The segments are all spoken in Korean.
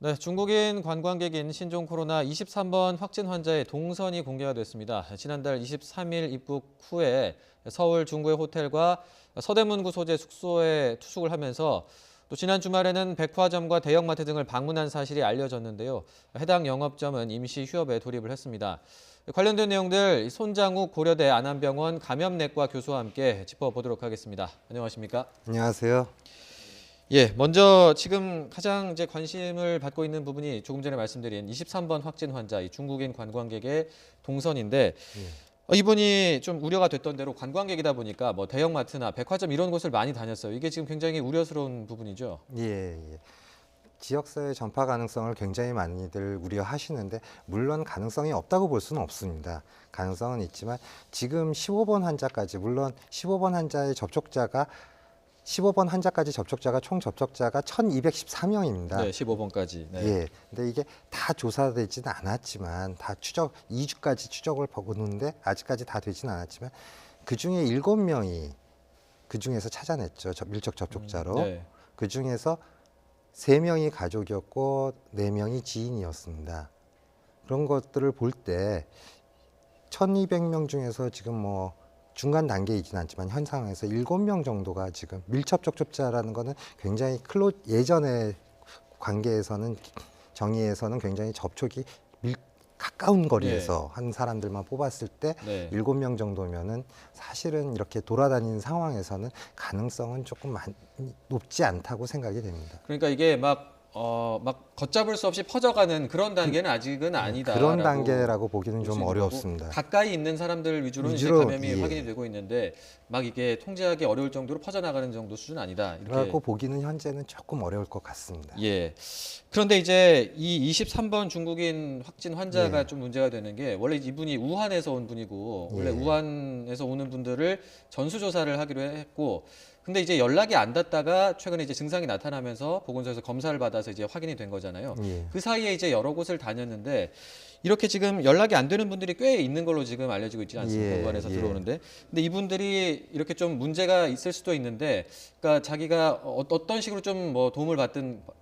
네, 중국인 관광객인 신종 코로나 23번 확진 환자의 동선이 공개가 됐습니다. 지난달 23일 입국 후에 서울 중구의 호텔과 서대문구 소재 숙소에 투숙을 하면서 또 지난 주말에는 백화점과 대형마트 등을 방문한 사실이 알려졌는데요. 해당 영업점은 임시 휴업에 돌입을 했습니다. 관련된 내용들 손장욱 고려대 안암병원 감염내과 교수와 함께 짚어보도록 하겠습니다. 안녕하십니까? 안녕하세요. 예, 먼저 지금 가장 이제 관심을 받고 있는 부분이 조금 전에 말씀드린 23번 확진 환자, 이 중국인 관광객의 동선인데 이분이 좀 우려가 됐던 대로 관광객이다 보니까 뭐 대형마트나 백화점 이런 곳을 많이 다녔어요. 이게 지금 굉장히 우려스러운 부분이죠. 예, 예. 지역사회 전파 가능성을 굉장히 많이들 우려하시는데 물론 가능성이 없다고 볼 수는 없습니다. 가능성은 있지만 지금 15번 환자까지 물론 15번 환자의 접촉자가 15번 환자까지 접촉자가 총 접촉자가 1,214명입니다. 네, 15번까지. 네. 예. 근데 이게 다 조사되지는 않았지만 다 추적 2주까지 추적을 보는데 아직까지 다 되지는 않았지만 그 중에 7명이 그 중에서 찾아냈죠. 밀접 접촉자로. 네. 그 중에서 3명이 가족이었고 4명이 지인이었습니다. 그런 것들을 볼 때 1,200명 중에서 지금 뭐 중간 단계이진 않지만 현 상황에서 7명 정도가 지금 밀접 접촉자라는 거는 굉장히 예전의 관계에서는 정의에서는 굉장히 접촉이 가까운 거리에서 한 사람들만 뽑았을 때 네. 7명 정도면은 사실은 이렇게 돌아다니는 상황에서는 가능성은 조금 높지 않다고 생각이 됩니다. 그러니까 이게 막 걷잡을 수 없이 퍼져가는 그런 단계는 아직은 아니다. 그런 단계라고 보기는 좀 어렵습니다. 가까이 있는 사람들 위주로 이제 감염이 예. 확인이 되고 있는데 막 이게 통제하기 어려울 정도로 퍼져나가는 정도 수준 아니다. 이렇게. 라고 보기는 현재는 조금 어려울 것 같습니다. 예. 그런데 이제 이 23번 중국인 확진 환자가 예. 좀 문제가 되는 게 원래 이분이 우한에서 온 분이고 원래 예. 우한에서 오는 분들을 전수조사를 하기로 했고 근데 이제 연락이 안 닿다가 최근에 이제 증상이 나타나면서 보건소에서 검사를 받아서 이제 확인이 된 거잖아요. 예. 그 사이에 이제 여러 곳을 다녔는데 이렇게 지금 연락이 안 되는 분들이 꽤 있는 걸로 지금 알려지고 있지 않습니까? 예, 우한에서 예. 들어오는데. 근데 이분들이 이렇게 좀 문제가 있을 수도 있는데, 그러니까 자기가 어떤 식으로 좀 뭐 도움을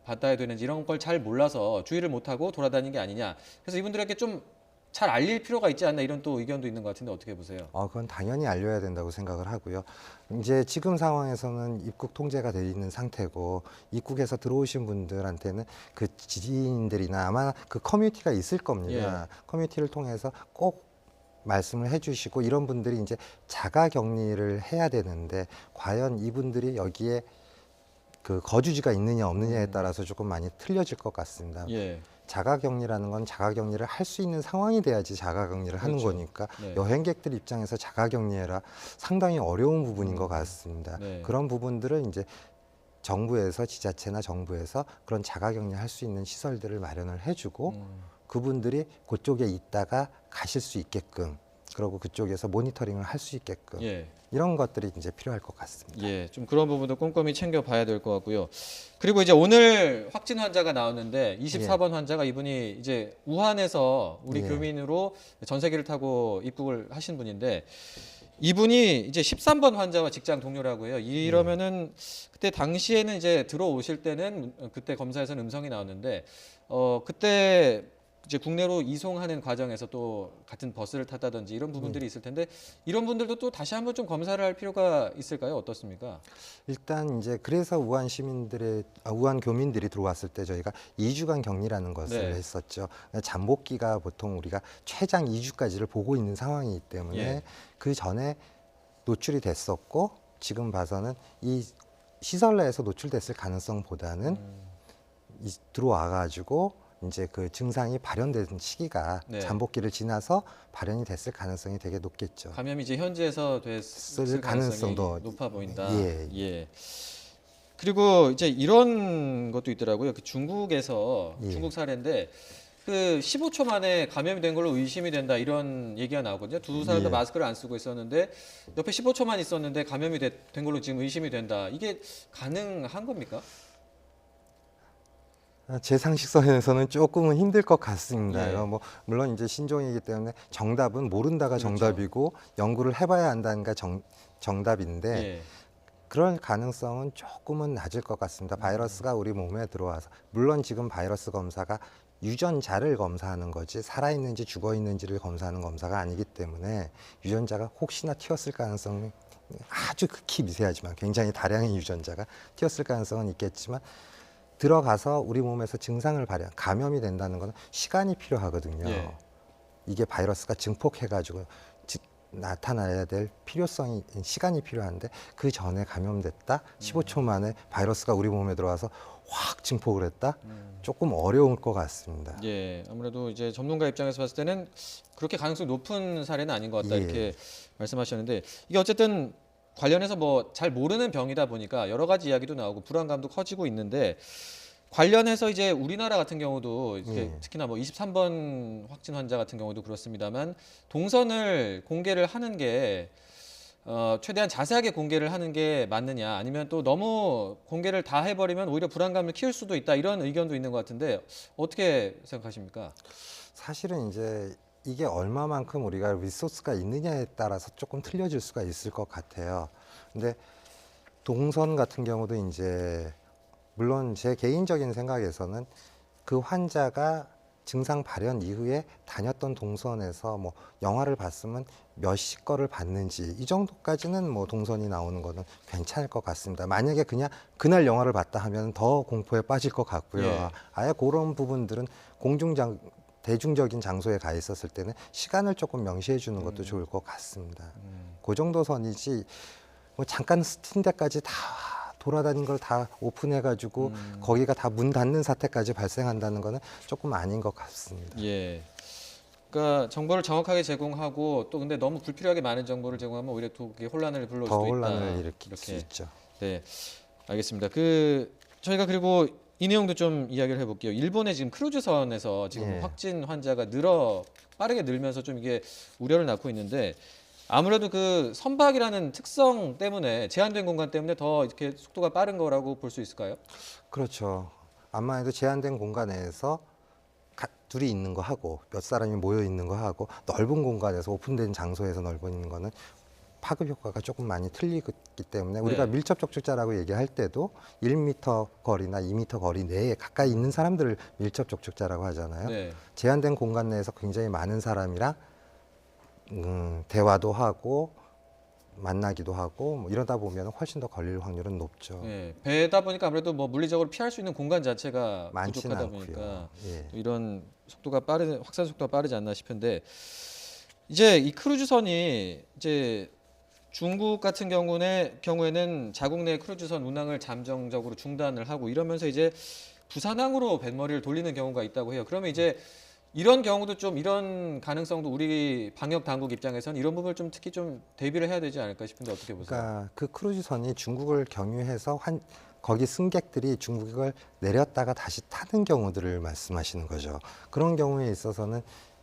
받아야 되는지 이런 걸 잘 몰라서 주의를 못하고 돌아다니는 게 아니냐. 그래서 이분들에게 좀 잘 알릴 필요가 있지 않나 이런 또 의견도 있는 것 같은데 어떻게 보세요? 그건 당연히 알려야 된다고 생각을 하고요. 이제 지금 상황에서는 입국 통제가 돼 있는 상태고 입국해서 들어오신 분들한테는 그 지인들이나 아마 그 커뮤니티가 있을 겁니다. 커뮤니티를 통해서 꼭 말씀을 해주시고 이런 분들이 이제 자가 격리를 해야 되는데 과연 이분들이 여기에 그 거주지가 있느냐 없느냐에 따라서 조금 많이 틀려질 것 같습니다. 예. 자가격리라는 건 자가격리를 할 수 있는 상황이 돼야지 자가격리를 하는 그렇죠. 거니까 네. 여행객들 입장에서 자가격리해라 상당히 어려운 부분인 것 같습니다. 네. 그런 부분들을 이제 정부에서 지자체나 정부에서 그런 자가격리할 수 있는 시설들을 마련을 해주고 그분들이 그쪽에 있다가 가실 수 있게끔 그리고 그쪽에서 모니터링을 할 수 있게끔 예. 이런 것들이 이제 필요할 것 같습니다. 예, 좀 그런 부분도 꼼꼼히 챙겨봐야 될 것 같고요. 그리고 이제 오늘 확진 환자가 나왔는데 24번 환자가 이분이 이제 우한에서 우리 예. 교민으로 전세기를 타고 입국을 하신 분인데 이분이 이제 13번 환자와 직장 동료라고 해요. 이러면은 그때 당시에는 이제 들어오실 때는 그때 검사에서는 음성이 나왔는데 그때 이제 국내로 이송하는 과정에서 또 같은 버스를 탔다든지 이런 부분들이 있을 텐데 이런 분들도 또 다시 한번 좀 검사를 할 필요가 있을까요? 어떻습니까? 일단 이제 그래서 우한 교민들이 들어왔을 때 저희가 2주간 격리라는 것을 네. 했었죠. 잠복기가 보통 우리가 최장 2주까지를 보고 있는 상황이기 때문에 예. 그 전에 노출이 됐었고 지금 봐서는 이 시설 내에서 노출됐을 가능성보다는 들어와 가지고 이제 그 증상이 발현된 시기가 네. 잠복기를 지나서 발현이 됐을 가능성이 되게 높겠죠. 감염이 이제 현지에서 됐을 가능성이 가능성도 높아 보인다. 예. 예. 그리고 이제 이런 것도 있더라고요. 그 중국에서 예. 중국 사례인데 그 15초 만에 감염이 된 걸로 의심이 된다 이런 얘기가 나오거든요. 두 사람 다 예. 마스크를 안 쓰고 있었는데 옆에 15초만 있었는데 감염이 된 걸로 지금 의심이 된다. 이게 가능한 겁니까? 제 상식선에서는 조금은 힘들 것 같습니다. 예. 뭐 물론 이제 신종이기 때문에 정답은 모른다가 그렇죠. 정답이고 연구를 해봐야 한다는 게 정답인데 예. 그럴 가능성은 조금은 낮을 것 같습니다. 바이러스가 우리 몸에 들어와서 물론 지금 바이러스 검사가 유전자를 검사하는 거지 살아있는지 죽어있는지를 검사하는 검사가 아니기 때문에 유전자가 혹시나 튀었을 가능성이 아주 극히 미세하지만 굉장히 다량의 유전자가 튀었을 가능성은 있겠지만 들어가서 우리 몸에서 증상을 발현, 감염이 된다는 것은 시간이 필요하거든요. 예. 이게 바이러스가 증폭해가지고 나타나야 될 필요성이 시간이 필요한데 그 전에 감염됐다 15초 만에 바이러스가 우리 몸에 들어와서 확 증폭을 했다 조금 어려울 것 같습니다. 예, 아무래도 이제 전문가 입장에서 봤을 때는 그렇게 가능성이 높은 사례는 아닌 것 같다 예. 이렇게 말씀하셨는데 이게 어쨌든 관련해서 뭐 잘 모르는 병이다 보니까 여러 가지 이야기도 나오고 불안감도 커지고 있는데 관련해서 이제 우리나라 같은 경우도 이렇게 예. 특히나 뭐 23번 확진 환자 같은 경우도 그렇습니다만 동선을 공개를 하는 게 최대한 자세하게 공개를 하는 게 맞느냐 아니면 또 너무 공개를 다 해버리면 오히려 불안감을 키울 수도 있다 이런 의견도 있는 것 같은데 어떻게 생각하십니까? 사실은 이제 이게 얼마만큼 우리가 리소스가 있느냐에 따라서 조금 틀려질 수가 있을 것 같아요. 근데 동선 같은 경우도 이제 물론 제 개인적인 생각에서는 그 환자가 증상 발현 이후에 다녔던 동선에서 뭐 영화를 봤으면 몇 시 거를 봤는지 이 정도까지는 뭐 동선이 나오는 거는 괜찮을 것 같습니다. 만약에 그냥 그날 영화를 봤다 하면 더 공포에 빠질 것 같고요. 예. 아예 그런 부분들은 대중적인 장소에 가 있었을 때는 시간을 조금 명시해 주는 것도 좋을 것 같습니다. 그 정도 선이지 뭐 잠깐 스친 데까지 다 돌아다닌 걸 다 오픈해가지고 거기가 다 문 닫는 사태까지 발생한다는 거는 조금 아닌 것 같습니다. 예. 그러니까 정보를 정확하게 제공하고 또 근데 너무 불필요하게 많은 정보를 제공하면 오히려 또 그게 혼란을 불러올 더 수도 있다. 혼란을 일으킬 수 이렇게. 있죠. 네, 알겠습니다. 그 저희가 그리고 이 내용도 좀 이야기를 해볼게요. 일본의 지금 크루즈선에서 지금 예. 확진 환자가 빠르게 늘면서 좀 이게 우려를 낳고 있는데 아무래도 그 선박이라는 특성 때문에 제한된 공간 때문에 더 이렇게 속도가 빠른 거라고 볼 수 있을까요? 그렇죠. 아마도 제한된 공간 내에서 둘이 있는 거 하고 몇 사람이 모여 있는 거 하고 넓은 공간에서 오픈된 장소에서 넓은 있는 거는 파급 효과가 조금 많이 틀리기 때문에 우리가 네. 밀접 접촉자라고 얘기할 때도 1m 거리나 2m 거리 내에 가까이 있는 사람들을 밀접 접촉자라고 하잖아요. 네. 제한된 공간 내에서 굉장히 많은 사람이랑 대화도 하고 만나기도 하고 뭐 이러다 보면 훨씬 더 걸릴 확률은 높죠. 네. 배다 보니까 아무래도 뭐 물리적으로 피할 수 있는 공간 자체가 많지는 부족하다 않고요. 보니까 예. 또 이런 확산 속도가 빠르지 않나 싶은데 이제 이 크루즈선이 이제 중국 같은 경우에는 자국 내 크루즈선 운항을 잠정적으로 중단을 하고 이러면서 이제 부산항으로 뱃머리를 돌리는 경우가 있다고 해요. 그러면 이제 이런 경우도 좀 이런 가능성도 우리 방역 당국 입장에서는 이런 부분을 좀 특히 좀 대비를 해야 되지 않을까 싶은데 어떻게 보세요? 그러니까 그 크루즈선이 중국을 경유해서 거기 승객들이 중국을 내렸다가 다시 타는 경우들을 말씀하시는 거죠. 그런 경우에 있어서는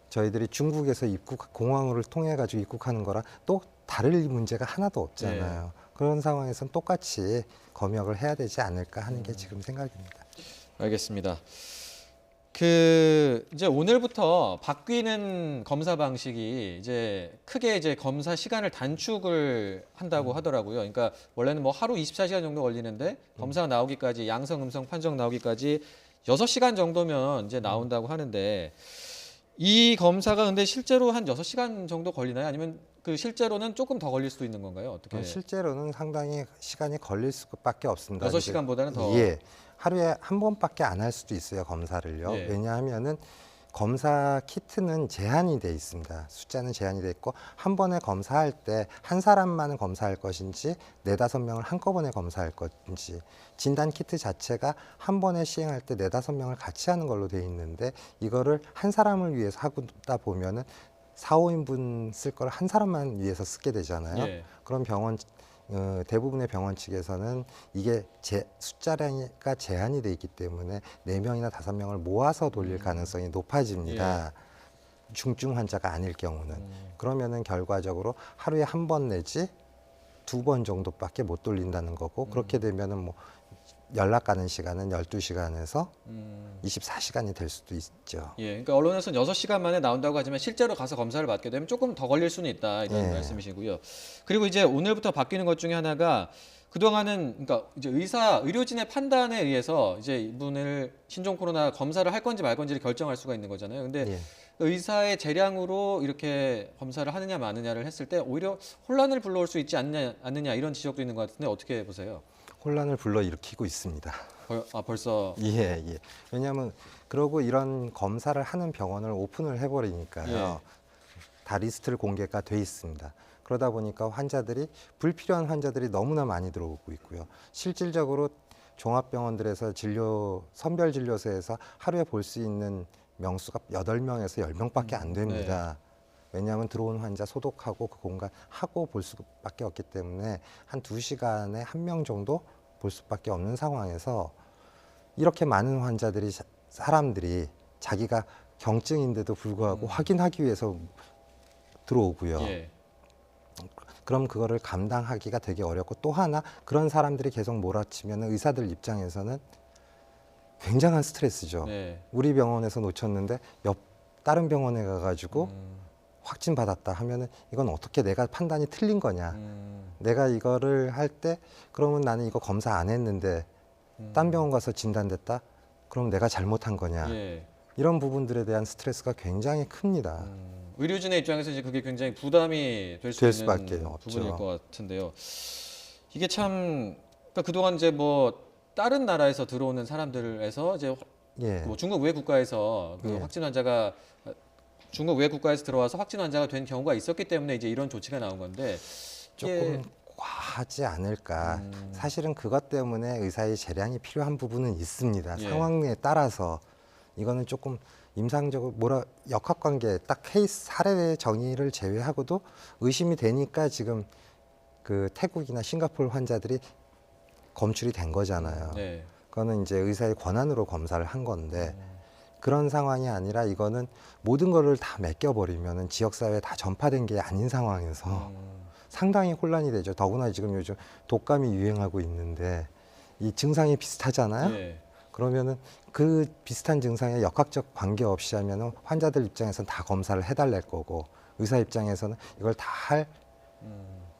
저희들이 중국에서 공항을 통해 가지고 입국하는 거랑 또 다를 문제가 하나도 없잖아요. 네. 그런 상황에서는 똑같이 검역을 해야 되지 않을까 하는 게 지금 생각입니다. 알겠습니다. 그 이제 오늘부터 바뀌는 검사 방식이 이제 크게 이제 검사 시간을 단축을 한다고 하더라고요. 그러니까 원래는 뭐 하루 24시간 정도 걸리는데 검사 나오기까지 양성 음성 판정 나오기까지 6시간 정도면 이제 나온다고 하는데 이 검사가 근데 실제로 한 6시간 정도 걸리나요? 아니면 그 실제로는 조금 더 걸릴 수도 있는 건가요? 어떻게? 실제로는 상당히 시간이 걸릴 수밖에 없습니다. 6시간보다는 더. 예. 하루에 한 번밖에 안 할 수도 있어요, 검사를요. 예. 왜냐하면은 검사 키트는 제한이 돼 있습니다. 숫자는 제한이 돼 있고 한 번에 검사할 때 한 사람만 검사할 것인지 네다섯 명을 한꺼번에 검사할 것인지 진단 키트 자체가 한 번에 시행할 때 네다섯 명을 같이 하는 걸로 돼 있는데 이거를 한 사람을 위해서 하다 보면은 4, 5인분 쓸 걸 한 사람만 위해서 쓰게 되잖아요. 예. 그럼 대부분의 병원 측에서는 이게 숫자가 제한이 돼 있기 때문에 4명이나 5명을 모아서 돌릴 가능성이 높아집니다. 중증 환자가 아닐 경우는. 그러면은 결과적으로 하루에 한 번 내지 2번 정도밖에 못 돌린다는 거고 그렇게 되면은 뭐 연락 가는 시간은 12시간에서 24시간이 될 수도 있죠. 예, 그러니까 언론에서는 6시간 만에 나온다고 하지만 실제로 가서 검사를 받게 되면 조금 더 걸릴 수는 있다 이런 예. 말씀이시고요. 그리고 이제 오늘부터 바뀌는 것 중에 하나가 그동안은 그러니까 이제 의료진의 판단에 의해서 이제 이분을 신종 코로나 검사를 할 건지 말 건지를 결정할 수가 있는 거잖아요. 근데 예. 의사의 재량으로 이렇게 검사를 하느냐 마느냐를 했을 때 오히려 혼란을 불러올 수 있지 않느냐 이런 지적도 있는 것 같은데 어떻게 보세요? 혼란을 불러일으키고 있습니다. 벌써 예, 예. 왜냐하면 그러고 이런 검사를 하는 병원을 오픈을 해버리니까요. 예. 다 리스트를 공개가 돼 있습니다. 그러다 보니까 불필요한 환자들이 너무나 많이 들어오고 있고요. 실질적으로 종합병원들에서 선별 진료소에서 하루에 볼 수 있는 명수가 8명에서 10명밖에 안 됩니다. 왜냐하면 들어온 환자 소독하고 그 공간 하고 볼 수밖에 없기 때문에 한 2시간에 1명 정도 볼 수밖에 없는 상황에서 이렇게 많은 사람들이 자기가 경증인데도 불구하고 확인하기 위해서 들어오고요. 예. 그럼 그거를 감당하기가 되게 어렵고 또 하나 그런 사람들이 계속 몰아치면 의사들 입장에서는 굉장한 스트레스죠. 네. 우리 병원에서 놓쳤는데 다른 병원에 가가지고 확진 받았다 하면은 이건 어떻게 내가 판단이 틀린 거냐. 내가 이거를 할 때 그러면 나는 이거 검사 안 했는데 딴 병원 가서 진단됐다. 그럼 내가 잘못한 거냐. 예. 이런 부분들에 대한 스트레스가 굉장히 큽니다. 의료진의 입장에서 이제 그게 굉장히 부담이 될 수 될 있는 수밖에 없죠. 부분일 것 같은데요. 이게 참 그러니까 그동안 이제 뭐 다른 나라에서 들어오는 사람들에서 이제 예. 뭐 중국 외 국가에서 그 예. 확진 환자가 중국 외 국가에서 들어와서 확진 환자가 된 경우가 있었기 때문에 이제 이런 조치가 나온 건데 조금 과하지 않을까. 사실은 그것 때문에 의사의 재량이 필요한 부분은 있습니다. 예. 상황에 따라서 이거는 조금 임상적으로 역학관계 딱 케이스 사례 정의를 제외하고도 의심이 되니까 지금 그 태국이나 싱가포르 환자들이 검출이 된 거잖아요. 네. 그거는 이제 의사의 권한으로 검사를 한 건데 그런 상황이 아니라 이거는 모든 거를 다 맡겨버리면은 지역사회에 다 전파된 게 아닌 상황에서 상당히 혼란이 되죠. 더구나 지금 요즘 독감이 유행하고 있는데 이 증상이 비슷하잖아요. 예. 그러면은 그 비슷한 증상에 역학적 관계 없이 하면은 환자들 입장에서는 다 검사를 해달랄 거고 의사 입장에서는 이걸 다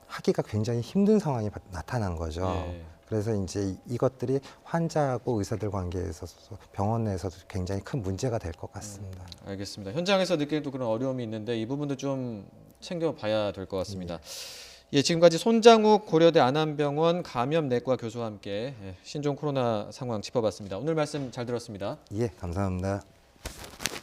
하기가 굉장히 힘든 상황이 나타난 거죠. 예. 그래서 이제 이것들이 환자하고 의사들 관계에 있어서 병원 내에서도 굉장히 큰 문제가 될 것 같습니다. 알겠습니다. 현장에서 느끼는 또 그런 어려움이 있는데 이 부분도 좀 챙겨봐야 될 것 같습니다. 예, 지금까지 손장욱 고려대 안암병원 감염내과 교수와 함께 신종 코로나 상황 짚어봤습니다. 오늘 말씀 잘 들었습니다. 예, 감사합니다.